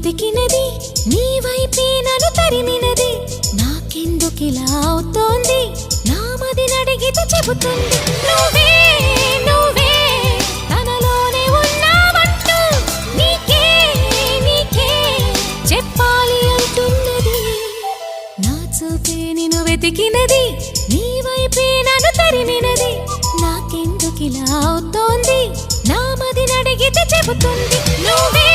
వెతికినది నీ వైపే నన్ను తరిమినది నాకెందుకిలా అవుతోంది నా మదిని అడిగితే చెబుతుంది నువ్వే నువ్వే తనలోనే ఉన్నావంటూ నీకే నీకే చెప్పాలి అంటున్నది నా చూపే నిన్ను వెతికినది నీ వైపే నన్ను తరిమినది నాకెందుకిలా అవుతోంది నా మదిని అడిగితే చెబుతుంది నువ్వే